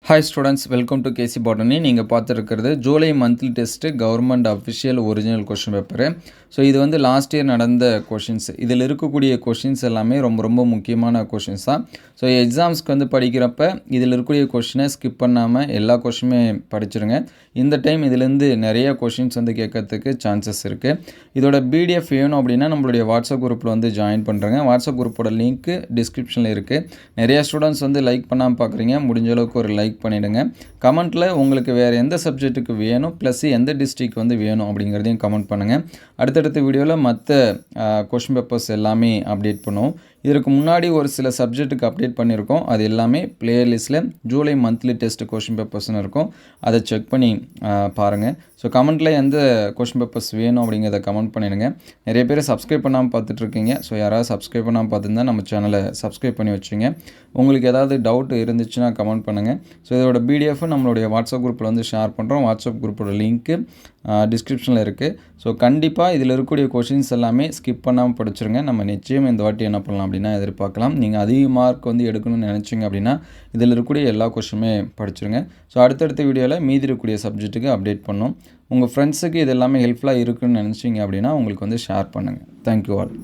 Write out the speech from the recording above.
Hi students, welcome to KC botany. நீங்கள் பார்த்துருக்கிறது July monthly test government official original question paper. So இது வந்து last year நடந்த questions. இதில் இருக்கக்கூடிய கொஷின்ஸ் எல்லாமே ரொம்ப ரொம்ப முக்கியமான கொஷின்ஸ் தான். ஸோ எக்ஸாம்ஸ்க்கு வந்து படிக்கிறப்ப இதில் இருக்கக்கூடிய கொஷினை ஸ்கிப் பண்ணாமல் எல்லா கொஷினுமே படிச்சிருங்க. இந்த டைம் இதிலேருந்து நிறைய கொஷின்ஸ் வந்து கேட்கறதுக்கு சான்சஸ் இருக்குது. இதோட பிடிஎஃப் வேணும் அப்படின்னா நம்மளுடைய வாட்ஸ்அப் குரூப்பில் வந்து ஜாயின் பண்ணுறேங்க. வாட்ஸ்அப் குரூப்போட லிங்க்கு டிஸ்கிரிப்ஷனில் இருக்குது. நிறைய ஸ்டூடெண்ட்ஸ் வந்து லைக் பண்ணாமல் பார்க்குறீங்க. முடிஞ்ச அளவுக்கு ஒரு லைக் பண்ணிவிடுங்க. கமெண்ட்டில் உங்களுக்கு வேறு எந்த சப்ஜெக்ட்டுக்கு வேணும் ப்ளஸ் எந்த டிஸ்ட்ரிக் வந்து வேணும் அப்படிங்கிறதையும் கமெண்ட் பண்ணுங்கள். அடுத்தடுத்த வீடியோவில் மற்ற கொஷின் பேப்பர்ஸ் எல்லாமே அப்டேட் பண்ணுவோம். இதற்கு முன்னாடி ஒரு சில சப்ஜெக்ட்டுக்கு அப்டேட் பண்ணியிருக்கோம். அது எல்லாமே பிளேலிஸ்ட்டில் ஜூலை மந்த்லி டெஸ்ட் கொஷின் பேப்பர்ஸ்னு இருக்கும். அதை செக் பண்ணி பாருங்கள். ஸோ கமெண்ட்டில் எந்த கொஷின் பேப்பர்ஸ் வேணும் அப்படிங்கிறத கமெண்ட் பண்ணிடுங்க. நிறைய பேர் சப்ஸ்கிரைப் பண்ணாமல் பார்த்துட்ருக்கீங்க. ஸோ யாராவது சப்ஸ்கிரைப் பண்ணாமல் பார்த்துருந்தா நம்ம சேனலை சப்ஸ்கிரைப் பண்ணி வச்சுங்க. உங்களுக்கு ஏதாவது டவுட் இருந்துச்சுன்னா கமெண்ட் பண்ணுங்கள். ஸோ இதோட பிடிஎஃப் நம்மளுடைய வாட்ஸ்அப் குரூப்பில் வந்து ஷேர் பண்ணுறோம். வாட்ஸ்அப் குரூப்போட லிங்க்கு டிஸ்கிரிப்ஷனில் இருக்குது. ஸோ கண்டிப்பாக இதில் இருக்கக்கூடிய கொஷின்ஸ் எல்லாமே ஸ்கிப் பண்ணாமல் படிச்சிருங்க. நம்ம நிச்சயம் இந்த வாட்டி என்ன பண்ணலாம் அப்படின்னா எதிர்பார்க்கலாம். நீங்கள் அதிக மார்க் வந்து எடுக்கணும்னு நினச்சிங்க அப்படின்னா இதில் இருக்கக்கூடிய எல்லா கொஷினுமே படிச்சிருங்க. ஸோ அடுத்தடுத்த வீடியோவில் மீதி இருக்கக்கூடிய சப்ஜெக்ட்டுக்கு அப்டேட் பண்ணோம். உங்கள் ஃப்ரெண்ட்ஸுக்கு இது எல்லாமே ஹெல்ப்ஃபுல்லாக இருக்குன்னு நினச்சிங்க அப்படின்னா உங்களுக்கு வந்து ஷேர் பண்ணுங்கள். Thank you all.